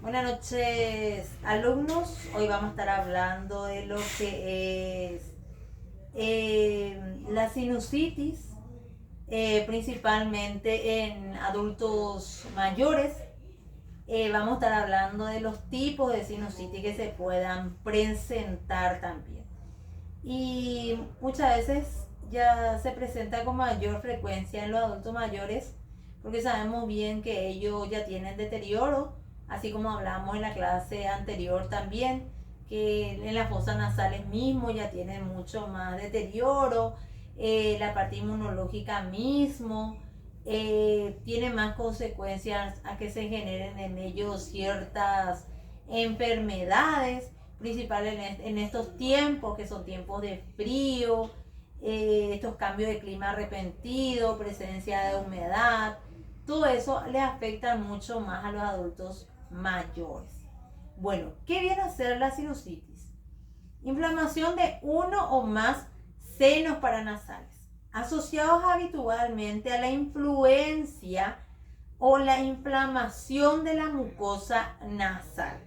Buenas noches, alumnos. Hoy vamos a estar hablando de lo que es la sinusitis, principalmente en adultos mayores. Vamos a estar hablando de los tipos de sinusitis que se puedan presentar también. Y muchas veces ya se presenta con mayor frecuencia en los adultos mayores porque sabemos bien que ellos ya tienen deterioro, así como hablamos en la clase anterior también, que en las fosas nasales mismo ya tienen mucho más deterioro, la parte inmunológica mismo tiene más consecuencias a que se generen en ellos ciertas enfermedades, principalmente en estos tiempos que son tiempos de frío, estos cambios de clima repentino, presencia de humedad, todo eso le afecta mucho más a los adultos mayores. Bueno, ¿qué viene a ser la sinusitis? Inflamación de uno o más senos paranasales, asociados habitualmente a la influencia o la inflamación de la mucosa nasal.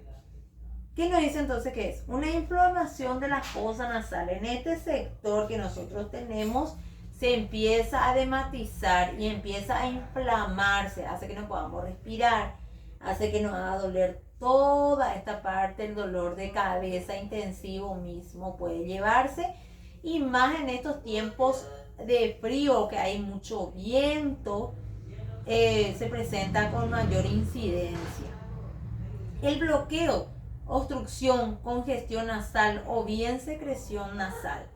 ¿Qué nos dice entonces que es? Una inflamación de la fosa nasal. En este sector que nosotros tenemos se empieza a dematizar y empieza a inflamarse, hace que no podamos respirar, hace que nos haga doler toda esta parte, el dolor de cabeza intensivo mismo puede llevarse, y más en estos tiempos de frío que hay mucho viento, se presenta con mayor incidencia. El bloqueo, obstrucción, congestión nasal o bien secreción nasal.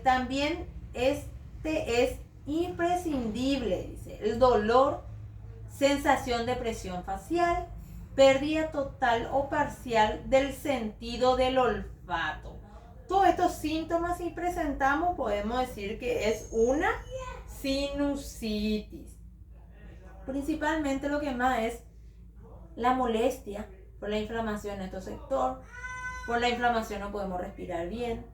También este es imprescindible, dice, el dolor, sensación de presión facial, pérdida total o parcial del sentido del olfato. Todos estos síntomas, si presentamos, podemos decir que es una sinusitis. Principalmente lo que más es la molestia por la inflamación en este sector. Por la inflamación no podemos respirar bien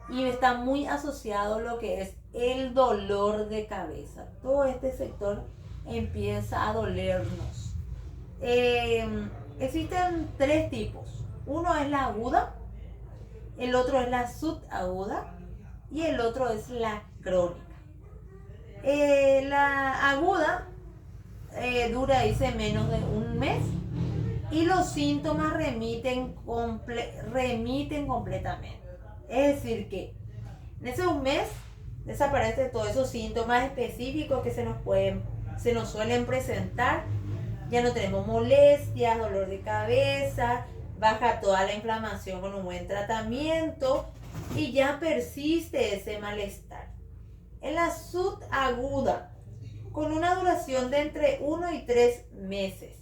y está muy asociado lo que es el dolor de cabeza. Todo este sector empieza a dolernos. Existen tres tipos. Uno es la aguda, el otro es la subaguda y el otro es la crónica. La aguda dura, dice, menos de un mes y los síntomas remiten completamente. Es decir, que en ese un mes desaparecen todos esos síntomas específicos que se nos suelen presentar. Ya no tenemos molestias, dolor de cabeza, baja toda la inflamación con un buen tratamiento y ya persiste ese malestar. En la subaguda, con una duración de entre 1 y 3 meses,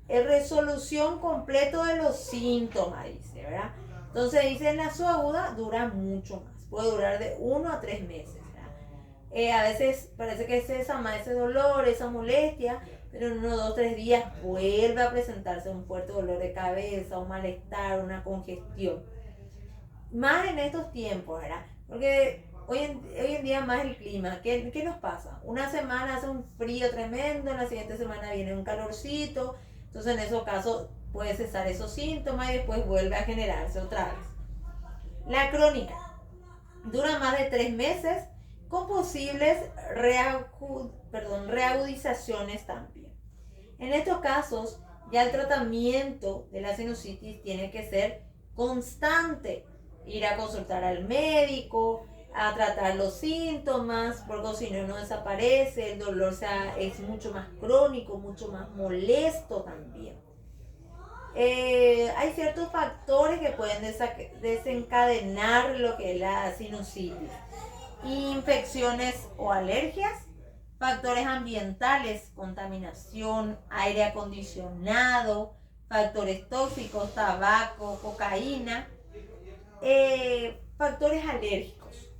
resolución completo de los síntomas, dice, ¿verdad? Entonces dice en la subaguda dura mucho más, puede durar de 1 a 3 meses, a veces parece que se desama ese dolor, esa molestia, pero en unos 2 o 3 días vuelve a presentarse un fuerte dolor de cabeza, un malestar, una congestión. Más en estos tiempos, ¿verdad? Porque hoy en día más el clima. ¿Qué nos pasa? Una semana hace un frío tremendo, en la siguiente semana viene un calorcito, entonces en esos casos puede cesar esos síntomas y después vuelve a generarse otra vez. La crónica dura más de 3 meses con posibles reagudizaciones también. En estos casos ya el tratamiento de la sinusitis tiene que ser constante, ir a consultar al médico, a tratar los síntomas, porque si no, no desaparece, el dolor es mucho más crónico, mucho más molesto también. Hay ciertos factores que pueden desencadenar lo que es la sinusitis. Infecciones o alergias, factores ambientales, contaminación, aire acondicionado, factores tóxicos, tabaco, cocaína, factores alérgicos.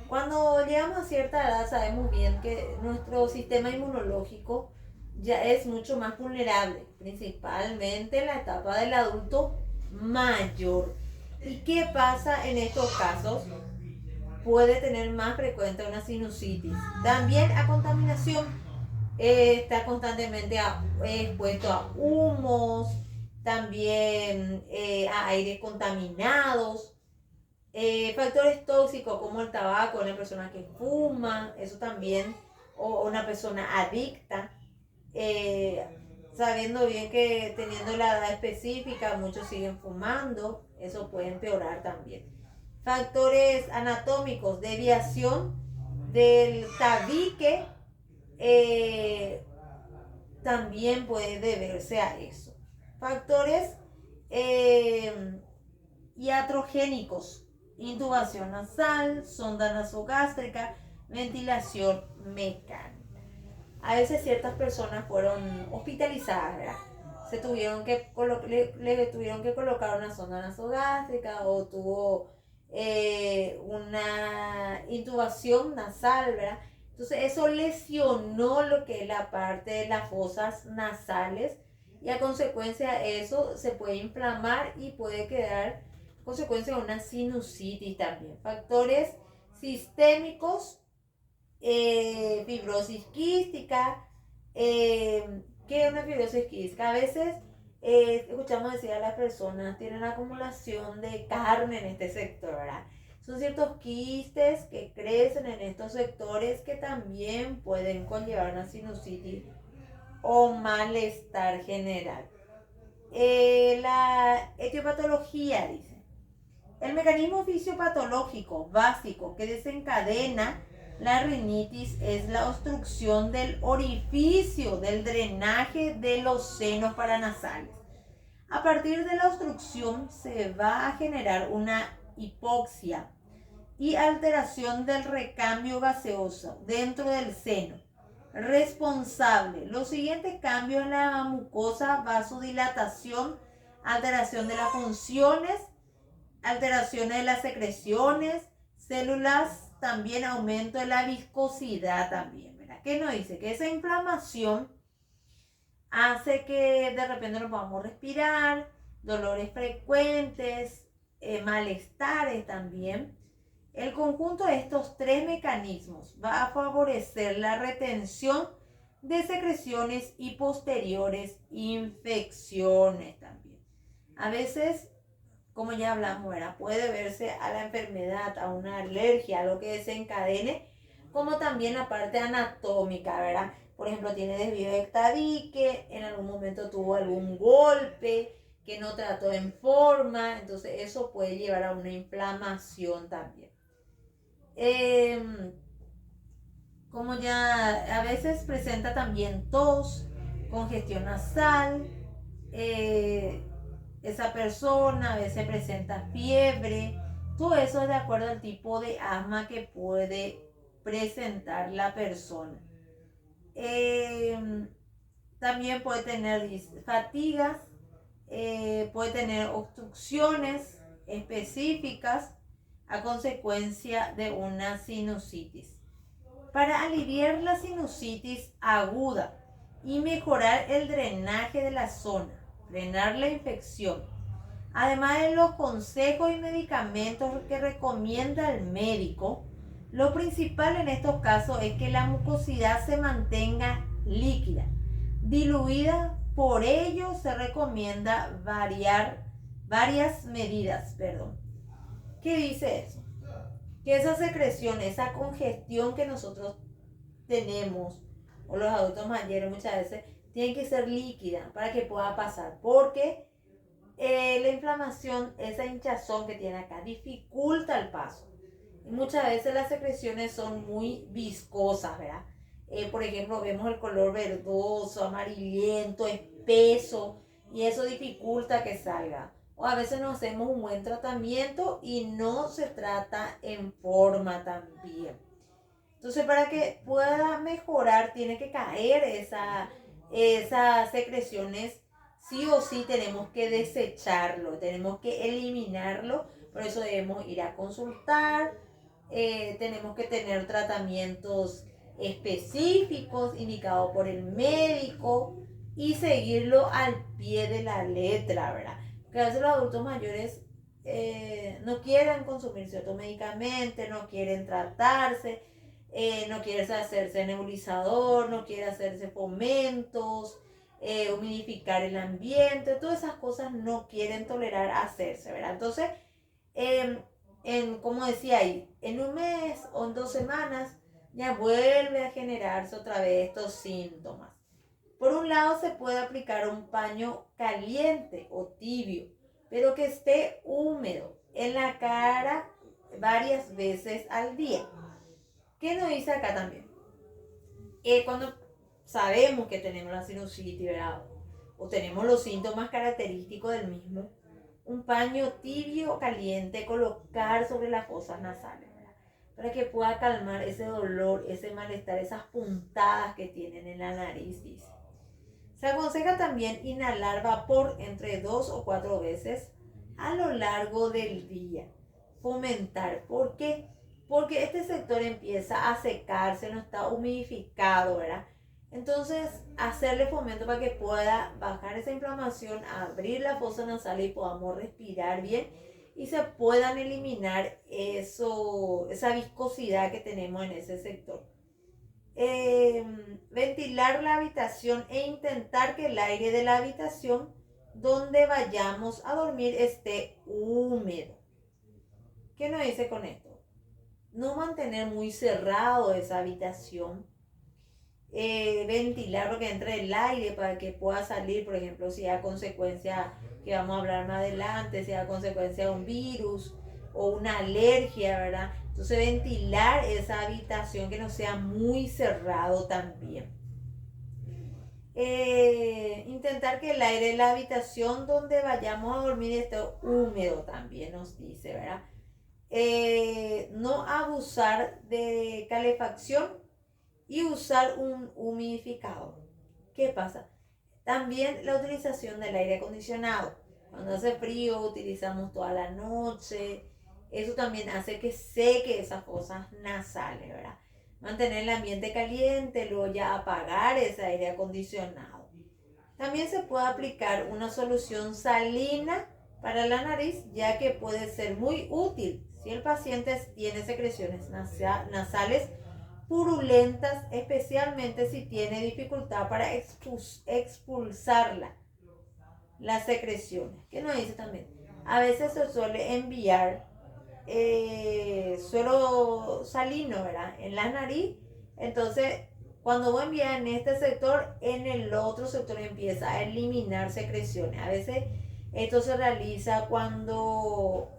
Cuando llegamos a cierta edad sabemos bien que nuestro sistema inmunológico ya es mucho más vulnerable, principalmente en la etapa del adulto mayor. ¿Y qué pasa en estos casos? Puede tener más frecuente una sinusitis. También a contaminación, está constantemente expuesto a humos, también a aires contaminados, factores tóxicos como el tabaco, una persona que fuma, eso también, o una persona adicta, eh, sabiendo bien que teniendo la edad específica muchos siguen fumando, eso puede empeorar también. Factores anatómicos, desviación del tabique, eh, también puede deberse a eso. Factores eh, iatrogénicos, intubación nasal, sonda nasogástrica, ventilación mecánica. A veces ciertas personas fueron hospitalizadas, ¿verdad? Le tuvieron que colocar una sonda nasogástrica o tuvo una intubación nasal, ¿verdad? Entonces eso lesionó lo que es la parte de las fosas nasales y a consecuencia de eso se puede inflamar y puede quedar consecuencia de una sinusitis también. Factores sistémicos, fibrosis quística. ¿Qué es una fibrosis quística? A veces escuchamos decir a las personas, tienen acumulación de carne en este sector, ¿verdad? Son ciertos quistes que crecen en estos sectores que también pueden conllevar una sinusitis o malestar general. La etiopatología, dice. El mecanismo fisiopatológico básico que desencadena la rinitis es la obstrucción del orificio del drenaje de los senos paranasales. A partir de la obstrucción se va a generar una hipoxia y alteración del recambio gaseoso dentro del seno, responsable los siguientes cambios en la mucosa: vasodilatación, alteración de las funciones, alteraciones de las secreciones, células, también aumento de la viscosidad también, ¿verdad? ¿Qué nos dice? Que esa inflamación hace que de repente no podamos respirar, dolores frecuentes, malestares también. El conjunto de estos tres mecanismos va a favorecer la retención de secreciones y posteriores infecciones también. A veces, como ya hablamos, ¿verdad?, puede verse a la enfermedad, a una alergia, a lo que desencadene, como también la parte anatómica, ¿verdad? Por ejemplo, tiene desvío de tabique, en algún momento tuvo algún golpe que no trató en forma, entonces eso puede llevar a una inflamación también. Como ya a veces presenta también tos, congestión nasal, esa persona a veces presenta fiebre, todo eso es de acuerdo al tipo de asma que puede presentar la persona. También puede tener fatigas, puede tener obstrucciones específicas a consecuencia de una sinusitis. Para aliviar la sinusitis aguda y mejorar el drenaje de la zona, frenar la infección, además de los consejos y medicamentos que recomienda el médico, lo principal en estos casos es que la mucosidad se mantenga líquida, diluida. Por ello se recomienda varias medidas. ¿Qué dice eso? Que esa secreción, esa congestión que nosotros tenemos, o los adultos mayores muchas veces, tiene que ser líquida para que pueda pasar, porque la inflamación, esa hinchazón que tiene acá, dificulta el paso. Y muchas veces las secreciones son muy viscosas, ¿verdad? Por ejemplo, vemos el color verdoso, amarillento, espeso, y eso dificulta que salga. O a veces no hacemos un buen tratamiento y no se trata en forma también. Entonces, para que pueda mejorar, tiene que caer esas secreciones. Sí o sí tenemos que desecharlo, tenemos que eliminarlo. Por eso debemos ir a consultar. Tenemos que tener tratamientos específicos indicados por el médico y seguirlo al pie de la letra, ¿verdad? Porque a veces los adultos mayores no quieren consumir ciertos medicamentos, no quieren tratarse. no quiere hacerse nebulizador, no quiere hacerse fomentos, humidificar el ambiente, todas esas cosas no quieren tolerar hacerse, ¿verdad? Entonces, como decía ahí, en un mes o en 2 semanas ya vuelve a generarse otra vez estos síntomas. Por un lado se puede aplicar un paño caliente o tibio, pero que esté húmedo en la cara varias veces al día. ¿Qué nos dice acá también? Cuando sabemos que tenemos la sinusitis, ¿verdad? O tenemos los síntomas característicos del mismo, un paño tibio o caliente colocar sobre las fosas nasales, ¿verdad? Para que pueda calmar ese dolor, ese malestar, esas puntadas que tienen en la nariz, dice. Se aconseja también inhalar vapor entre 2 o 4 veces a lo largo del día. Fomentar. ¿Por qué? Porque este sector empieza a secarse, no está humidificado, ¿verdad? Entonces, hacerle fomento para que pueda bajar esa inflamación, abrir la fosa nasal y podamos respirar bien y se puedan eliminar esa viscosidad que tenemos en ese sector. Ventilar la habitación e intentar que el aire de la habitación donde vayamos a dormir esté húmedo. ¿Qué nos dice con esto? No mantener muy cerrado esa habitación. Ventilar lo que entre el aire para que pueda salir, por ejemplo, si a consecuencia, que vamos a hablar más adelante, si a consecuencia de un virus o una alergia, ¿verdad? Entonces ventilar esa habitación que no sea muy cerrado también. Intentar que el aire de la habitación donde vayamos a dormir esté húmedo también, nos dice, ¿verdad? No abusar de calefacción y usar un humidificador. ¿Qué pasa? También la utilización del aire acondicionado. Cuando hace frío utilizamos toda la noche. Eso también hace que seque esas fosas nasales, ¿verdad? Mantener el ambiente caliente, luego ya apagar ese aire acondicionado. También se puede aplicar una solución salina para la nariz, ya que puede ser muy útil si el paciente tiene secreciones nasales purulentas, especialmente si tiene dificultad para expulsarla, las secreciones. ¿Qué nos dice también? A veces se suele enviar suelo salino, ¿verdad? En la nariz. Entonces, cuando vos envías en este sector, en el otro sector empieza a eliminar secreciones. A veces esto se realiza cuando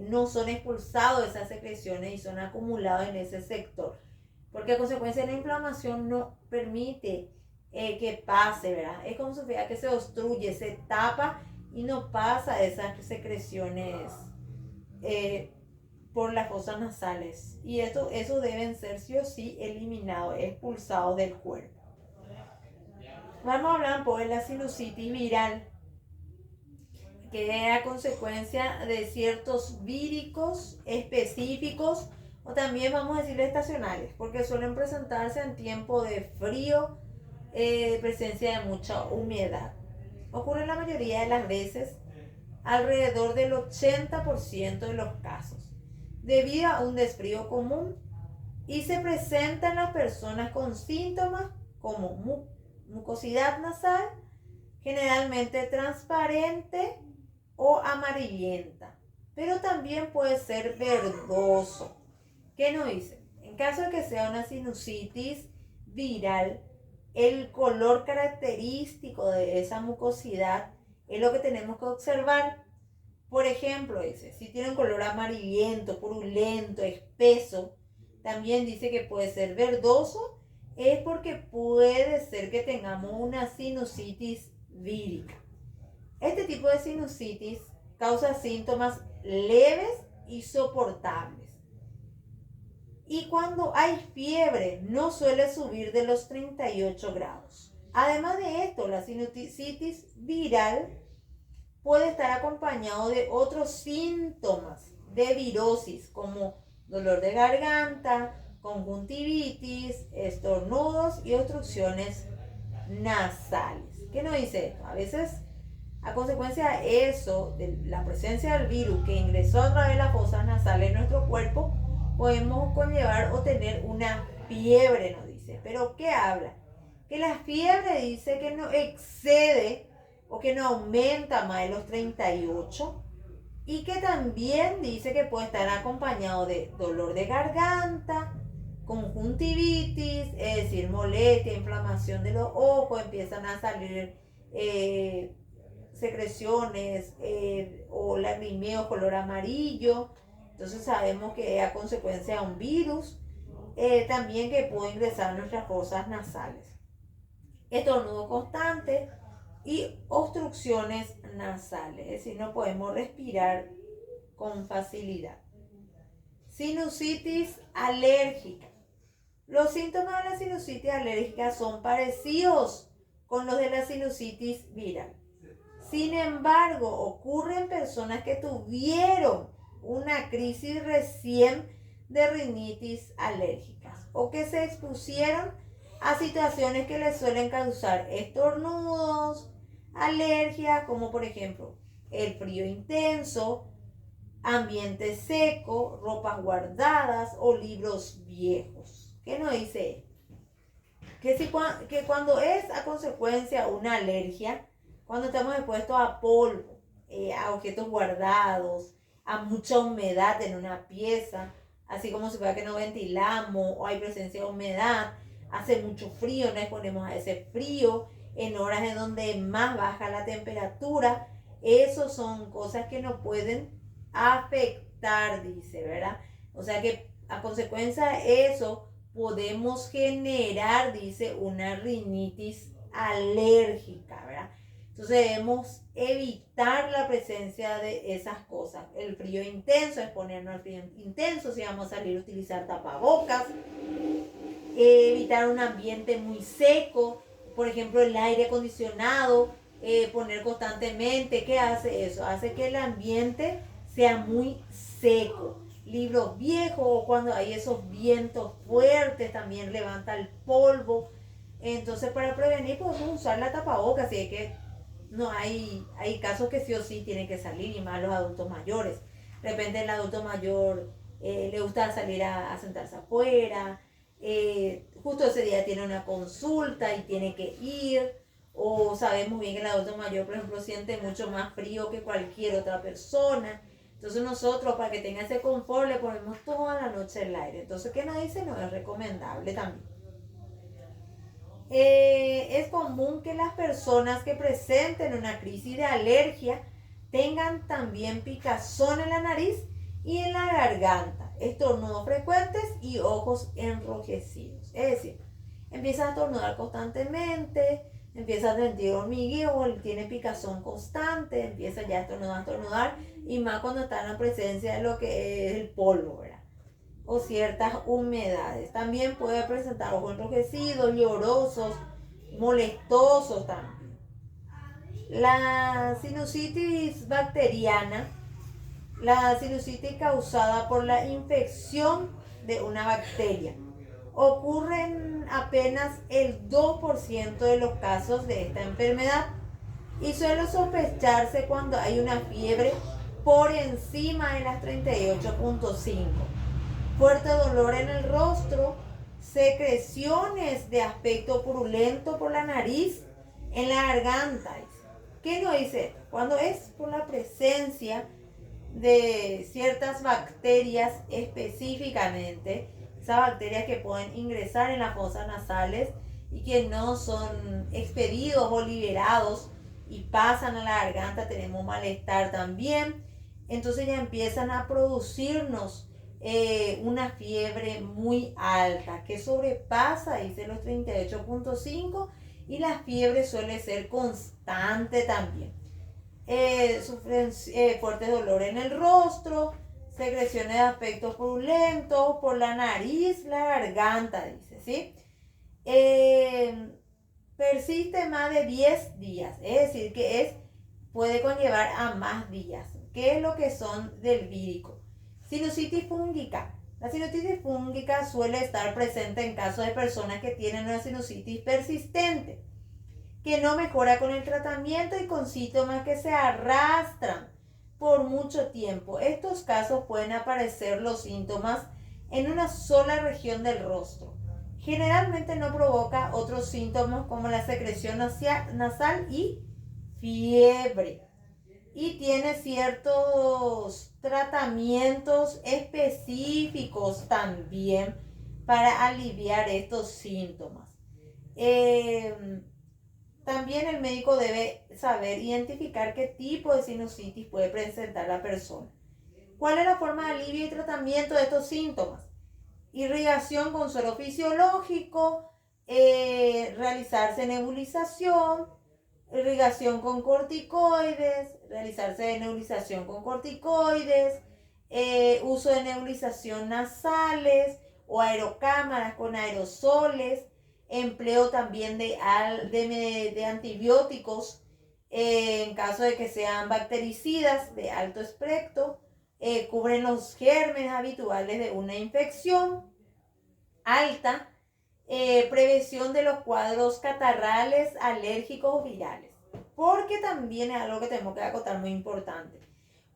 no son expulsados esas secreciones y son acumulados en ese sector. Porque a consecuencia de la inflamación no permite que pase, ¿verdad? Es como si fuera que se obstruye, se tapa y no pasa esas secreciones por las fosas nasales. Y eso deben ser sí o sí eliminados, expulsados del cuerpo. Vamos a hablar un poco de la sinusitis viral, que es a consecuencia de ciertos víricos específicos, o también vamos a decir estacionales, porque suelen presentarse en tiempo de frío, presencia de mucha humedad. Ocurre la mayoría de las veces, alrededor del 80% de los casos, debido a un resfrío común, y se presenta en las personas con síntomas como mucosidad nasal, generalmente transparente o amarillenta, pero también puede ser verdoso. ¿Qué nos dice? En caso de que sea una sinusitis viral, el color característico de esa mucosidad es lo que tenemos que observar. Por ejemplo, dice, si tiene un color amarillento, purulento, espeso, también dice que puede ser verdoso, es porque puede ser que tengamos una sinusitis vírica. Este tipo de sinusitis causa síntomas leves y soportables. Y cuando hay fiebre, no suele subir de los 38 grados. Además de esto, la sinusitis viral puede estar acompañado de otros síntomas de virosis, como dolor de garganta, conjuntivitis, estornudos y obstrucciones nasales. ¿Qué nos dice esto? A veces, a consecuencia de eso, de la presencia del virus que ingresó a través de las fosas nasales en nuestro cuerpo, podemos conllevar o tener una fiebre, nos dice. ¿Pero qué habla? Que la fiebre dice que no excede o que no aumenta más de los 38 y que también dice que puede estar acompañado de dolor de garganta, conjuntivitis, es decir, molestia, inflamación de los ojos, empiezan a salir secreciones o lagrimeo color amarillo. Entonces sabemos que es a consecuencia de un virus, también que puede ingresar a nuestras fosas nasales. Estornudo constante y obstrucciones nasales, es decir, no podemos respirar con facilidad. Sinusitis alérgica. Los síntomas de la sinusitis alérgica son parecidos con los de la sinusitis viral. Sin embargo, ocurre en personas que tuvieron una crisis recién de rinitis alérgicas o que se expusieron a situaciones que les suelen causar estornudos, alergias, como por ejemplo el frío intenso, ambiente seco, ropas guardadas o libros viejos. ¿Qué nos dice? Que cuando es a consecuencia una alergia, cuando estamos expuestos a polvo, a objetos guardados, a mucha humedad en una pieza, así como si fuera que no ventilamos o hay presencia de humedad, hace mucho frío, nos exponemos a ese frío en horas en donde más baja la temperatura, esos son cosas que nos pueden afectar, dice, ¿verdad? O sea que a consecuencia de eso podemos generar, dice, una rinitis alérgica, ¿verdad? Entonces debemos evitar la presencia de esas cosas. El frío intenso, exponernos al frío intenso, si vamos a salir a utilizar tapabocas, evitar un ambiente muy seco, por ejemplo el aire acondicionado, poner constantemente. ¿Qué hace eso? Hace que el ambiente sea muy seco. Libros viejos, cuando hay esos vientos fuertes, también levanta el polvo. Entonces, para prevenir, podemos usar la tapabocas. Si es que no hay casos que sí o sí tienen que salir, y más los adultos mayores. De repente, el adulto mayor le gusta salir a sentarse afuera. Justo ese día tiene una consulta y tiene que ir. O sabemos bien que el adulto mayor, por ejemplo, siente mucho más frío que cualquier otra persona. Entonces nosotros, para que tenga ese confort, le ponemos toda la noche el aire. Entonces, ¿qué nos dice? No es recomendable también. Es común que las personas que presenten una crisis de alergia tengan también picazón en la nariz y en la garganta, estornudos frecuentes y ojos enrojecidos. Es decir, empieza a estornudar constantemente, empieza a sentir hormigueo, tiene picazón constante, empieza ya a estornudar, y más cuando está en la presencia de lo que es el polvo, ¿verdad? O ciertas humedades. También puede presentar ojos enrojecidos, llorosos, molestosos también. La sinusitis bacteriana, la sinusitis causada por la infección de una bacteria, ocurre en apenas el 2% de los casos de esta enfermedad y suele sospecharse cuando hay una fiebre por encima de las 38.5. Fuerte dolor en el rostro, secreciones de aspecto purulento por la nariz, en la garganta. ¿Qué nos dice? Cuando es por la presencia de ciertas bacterias específicamente, esas bacterias que pueden ingresar en las fosas nasales y que no son expedidos o liberados y pasan a la garganta, tenemos malestar también. Entonces ya empiezan a producirnos una fiebre muy alta que sobrepasa, dice, los 38.5, y la fiebre suele ser constante también. Sufren fuerte dolor en el rostro, secreciones de aspecto purulento por la nariz, la garganta, dice, ¿sí? Persiste más de 10 días, es decir, que puede conllevar a más días. ¿Qué es lo que son del vírico? Sinusitis fúngica. La sinusitis fúngica suele estar presente en casos de personas que tienen una sinusitis persistente, que no mejora con el tratamiento y con síntomas que se arrastran por mucho tiempo. Estos casos pueden aparecer los síntomas en una sola región del rostro. Generalmente no provoca otros síntomas como la secreción nasal y fiebre. Y tiene ciertos tratamientos específicos también para aliviar estos síntomas. También el médico debe saber identificar qué tipo de sinusitis puede presentar la persona. ¿Cuál es la forma de alivio y tratamiento de estos síntomas? Irrigación con suero fisiológico, realizarse nebulización, irrigación con corticoides, realizarse nebulización con corticoides, uso de nebulización nasales o aerocámaras con aerosoles, empleo también de antibióticos en caso de que sean bactericidas de alto espectro, cubren los gérmenes habituales de una infección alta, prevención de los cuadros catarrales, alérgicos o virales. Porque también es algo que tenemos que acotar muy importante.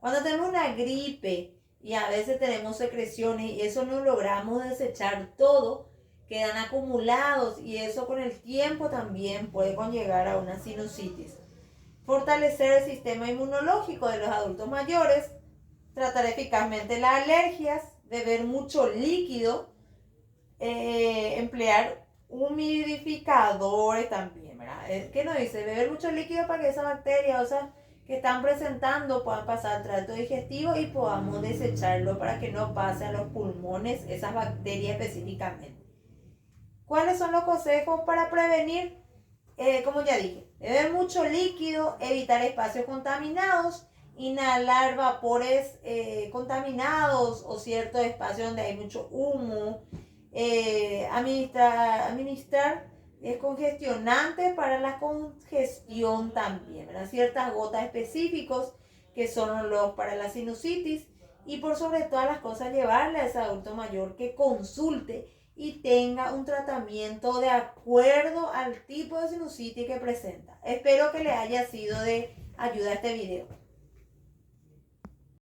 Cuando tenemos una gripe y a veces tenemos secreciones y eso no logramos desechar todo, quedan acumulados y eso con el tiempo también puede conllevar a una sinusitis. Fortalecer el sistema inmunológico de los adultos mayores, tratar eficazmente las alergias, beber mucho líquido, emplear humidificadores también, ¿verdad? ¿Qué nos dice? Beber mucho líquido para que esas bacterias, o sea, que están presentando puedan pasar al tracto digestivo y podamos desecharlo para que no pase a los pulmones esas bacterias específicamente. ¿Cuáles son los consejos para prevenir? Como ya dije, beber mucho líquido, evitar espacios contaminados, inhalar vapores contaminados o ciertos espacios donde hay mucho humo, administrar descongestionantes para la congestión también, ¿verdad? Ciertas gotas específicos que son los para la sinusitis y por sobre todas las cosas llevarle a ese adulto mayor que consulte y tenga un tratamiento de acuerdo al tipo de sinusitis que presenta. Espero que le haya sido de ayuda este video.